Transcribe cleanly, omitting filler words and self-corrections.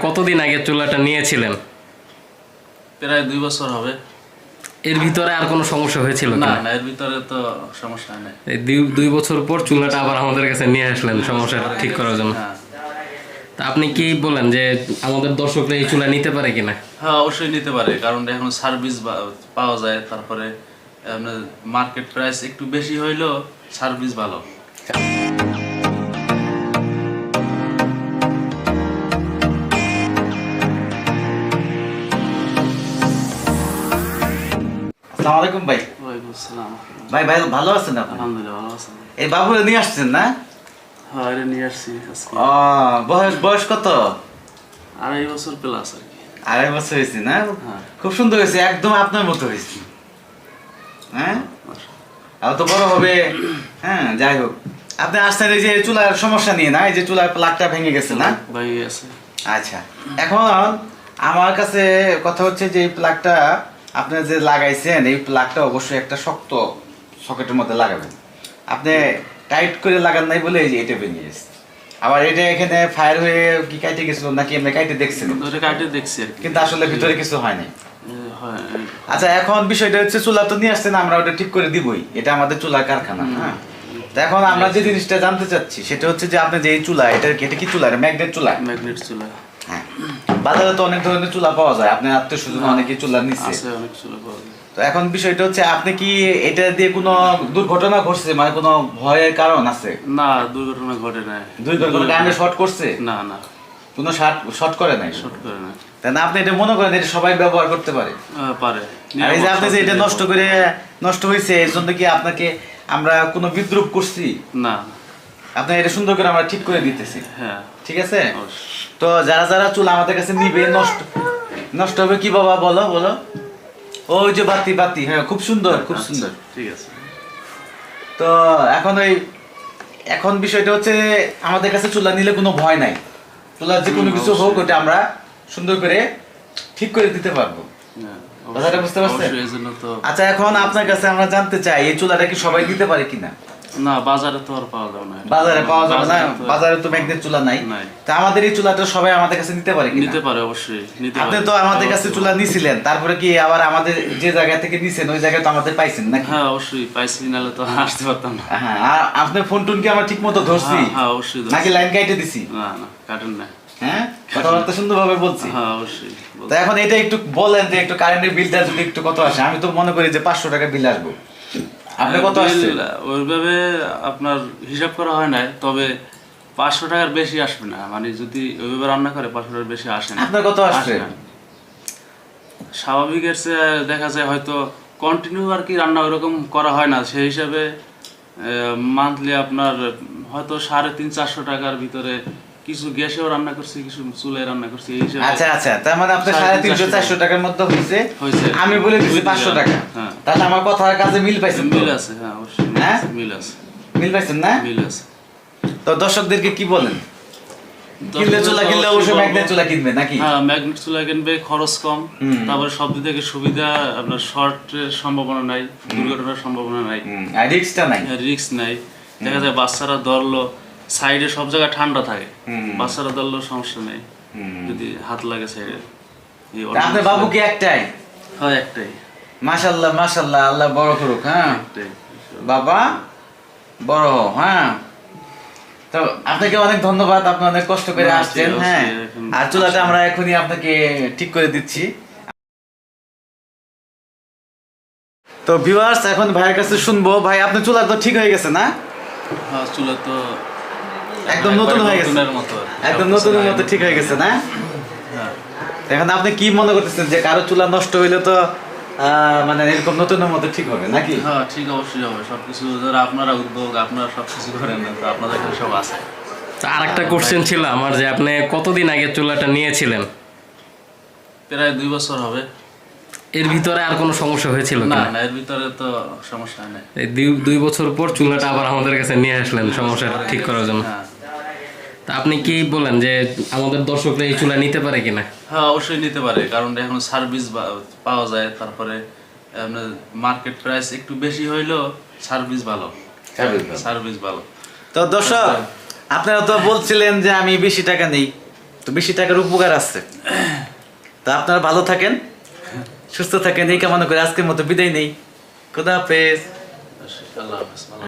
কতদিন আগে চুলাটা নিয়েছিলেন? প্রায় 2 বছর হবে। এর ভিতরে আর কোনো সমস্যা হয়েছিল না কিনা? না, এর ভিতরে তো সমস্যা নেই। এই 2 বছর পর চুলাটা আবার আমাদের কাছে নিয়ে আসলেন সমস্যা ঠিক করার জন্য। হ্যাঁ তা আপনি কি বলেন যে আমাদের দর্শকরা এই চুলা নিতে পারে কিনা? হ্যাঁ, অবশ্যই নিতে পারে, কারণ এখন সার্ভিস পাওয়া যায়। তারপরে আপনার মার্কেট প্রাইস একটু বেশি হইলেও সার্ভিস ভালো। আসসালামু আলাইকুম ভাই। ওয়ালাইকুম আসসালাম। ভাই ভালো আছেন আপনি? আলহামদুলিল্লাহ ভালো আছেন। এই বাবুরে নিয়ে আসছেন না? হ্যাঁ, এটা নিয়ে আসছি আজকে। বয়স কত? 2.5 বছর প্লাস আর কি। 2.5 বছর হয়েছে না? হ্যাঁ। খুব সুন্দর হয়েছে, একদম আপনার মতো হয়েছে। হ্যাঁ, আর তো বড় হবে। হ্যাঁ, যাই হোক, আপনি আসছেন এই যে চুলার সমস্যা নিয়ে না? এই যে চুলার প্লাগটা ভেঙে গেছে না? ভেঙে গেছে। আচ্ছা, এখন আমার কাছে কথা হচ্ছে যে এই প্লাগটা আপনি যে লাগাইছেন, এই প্লাগটা অবশ্যই একটা শক্ত সকেটের মধ্যে লাগাবেন। আপনি টাইট করে লাগান নাই বলে এই যে এটা ভেঙে গেছে। আবার এটা এখানে ফায়ার হয়ে কি কাটে গেছিল নাকি এমনি কাটে দেখছেন? ওটা কাটে দেখছি আর কি, কিন্তু আসলে ভিতরে কিছু হয় নাই। হয়। আচ্ছা, এখন বিষয়টা হচ্ছে চুলা তো নিয়ে আসছেন, আমরা ওটা ঠিক করে দিবই, এটা আমাদের চুলার কারখানা। হ্যাঁ, তো এখন আমরা যে জিনিসটা জানতে চাচ্ছি সেটা হচ্ছে যে আপনি যে এই চুলা, এটা কি চুলা? ম্যাগনেট চুলা? ম্যাগনেট চুলা। হ্যাঁ, বাজারে তো অনেক ধরনের চুলা পাওয়া যায়, আপনার আত্মীয় স্বজন অনেকে চুলা নিচ্ছে। আছে, অনেক চুলা পাওয়া যায়। তো এখন বিষয়টা হচ্ছে আপনি কি এটা দিয়ে কোনো দুর্ঘটনা ঘটছে, মানে কোনো ভয়ের কারণ আছে? না, দুর্ঘটনা ঘটে নাই। দুর্ঘটনা কারণে শর্ট করছে? না না, কোনো শর্ট করে নাই? শর্ট করে না। তাই না? আপনি এটা মনে করেন এটা সবাই ব্যবহার করতে পারে? পারে। আর এই যে আপনি যে এটা নষ্ট হয়েছে এর জন্য কি আপনাকে আমরা কোনো বিদ্রুপ করছি? না। আপনি এটা সুন্দর করে আমরা ঠিক করে দিতেছি। হ্যাঁ, ঠিক আছে। অবশ্যই। তো যারা চুলা আমাদের কাছে নিবে, নষ্ট হবে কি বাবা? বলো। ওই যে বাতি, হ্যাঁ, খুব সুন্দর, খুব সুন্দর। ঠিক আছে। তো এখন বিষয়টা হচ্ছে আমাদের কাছে চুলা নিলে কোনো ভয় নাই। চুলার যে কোনো কিছু হোক ওটা আমরা সুন্দর করে ঠিক করে দিতে পারবো। কথাটা বুঝতে পারছেন? আচ্ছা, এখন আপনার কাছে আমরা জানতে চাই এই চুলাটা কি সবাই দিতে পারে কিনা? না, বাজারে তো আর পাওয়া যাবে না। বাজারে পাওয়া যাবে না, বাজারে তো ম্যাগনেট চুলা নাই। তা আমাদের এই চুলাটা সবাই আমাদের কাছে নিতে পারে কিনা? নিতে পারে, অবশ্যই নিতে পারে। আপনি তো আমাদের কাছে চুলা নিছিলেন, তারপরে কি আবার আমাদের যে জায়গা থেকে নিছেন ওই জায়গায় তো আমাদের পাইছেন নাকি? হ্যাঁ, অবশ্যই পাইছি, নালে তো আসতে পারতাম না। হ্যাঁ, আর আপনার ফোন টোন কি আমরা ঠিক মতো ধরছি? হ্যাঁ, অবশ্যই নাকি লাইন কাটে দিছি? না না, কাটেন না। হ্যাঁ, কথাবার্তা সুন্দরভাবে বলছি। হ্যাঁ, অবশ্যই। তো এখন এটা একটু বলেন যে একটু কারেন্টের বিলটা যদি একটু কত আসে? আমি তো মনে করি যে 500 টাকা বিল আসবে। আপনি কত আসছে? ওইভাবে আপনার হিসাব করা হয় না, তবে 500 টাকার বেশি আসবে না। মানে যদি ওইভাবে রান্না করে 500 টাকার বেশি আসে না। আপনার কত আসছে? স্বাভাবিকের চেয়ে দেখা যায় হয়তো কন্টিনিউ আর কি রান্না ওইরকম করা হয় না, সেই হিসাবে মান্থলি আপনার হয়তো 350-400 টাকার ভিতরে কিছু গ্যাসেও রান্না করছি, কিছু চুলায় রান্না করছি, এই হিসাবে। আচ্ছা, তার মানে আপনার 350-400 টাকার মধ্যে হয়েছে। আমি বলে দিচ্ছি 500 টাকা। তাহলে আমার কথার কাছে মিল পাইছেন? মিল আছে, হ্যাঁ অবশ্যই। হ্যাঁ, মিল পাইছেন না? মিল আছে। তো দর্শকদেরকে কি বলেন? কিনলে অবশ্যই ম্যাগনেট চুলা কিনবে নাকি? হ্যাঁ, ম্যাগনেট চুলা কিনবে, খরচ কম। তারপরে সব দিক থেকে সুবিধা, আপনার শর্টের সম্ভাবনা নাই, দুর্ঘটনার সম্ভাবনা নাই, আর রিস্কটা নাই। রিস্ক নাই। দেখা যায় বাচ্চারা ধরলো, সাইডে সব জায়গায় ঠান্ডা থাকে, বাচ্চারা ধরলো সমস্যা নেই যদি হাত লাগে সাইডে। আপনার বাবু কি একটাই? হ্যাঁ, একটাই। মাশাআল্লাহ, আল্লাহ বড় করুক। হ্যাঁ, বাবা বড় হও। হ্যাঁ, তো আপনাকে অনেক ধন্যবাদ, আপনি অনেক কষ্ট করে আসছেন। হ্যাঁ, আর চুলাটা আমরা এখনই আপনাকে ঠিক করে দিচ্ছি। তো ভিউয়ার্স, এখন ভাইয়ের কাছে শুনবো। ভাই, আপনার চুলা তো ঠিক হয়ে গেছে না? হ্যাঁ, চুলা তো একদম নতুন হয়ে গেছে, একদম নতুনের মতো ঠিক হয়ে গেছে না? এখন আপনি কি মনে করতেছেন যে কারো চুলা নষ্ট হইলে তো মানে এরকম নতুনের মতো ঠিক হবে নাকি? হ্যাঁ, ঠিক অবশ্যই হবে। সবকিছু ধর আপনারা উদ্যোগ, আপনারা সবকিছু করেন না, তো আপনাদের এখানে সব আছে। আর একটা কোশ্চেন ছিল আমার, যে আপনি কতদিন আগে চুলাটা নিয়েছিলেন? প্রায় 2 বছর হবে। এর ভিতরে আর কোনো সমস্যা হয়েছিল না কিনা? না, এর ভিতরে তো সমস্যা নেই। এই 2 বছর পর চুলাটা আবার আমাদের কাছে নিয়ে আসলেন সমস্যা ঠিক করার জন্য। তা আপনি কি বলেন যে আমাদের দর্শকরা এই চুলা নিতে পারে কিনা? হ্যাঁ, অবশ্যই নিতে পারে, কারণ এখন সার্ভিস পাওয়া যায়। তারপরে আপনার মার্কেট প্রাইস একটু বেশি হইলেও সার্ভিস ভালো। তো দর্শক, আপনারা তো বলছিলেন যে আমি বেশি টাকা নেই, তো বেশি টাকার উপকার আছে। তা আপনারা ভালো থাকেন, সুস্থ থাকেন, এই কামনা করে আজকের মতো বিদায় নেই। খোদা হাফেজ। আল্লাহ হাফেজ।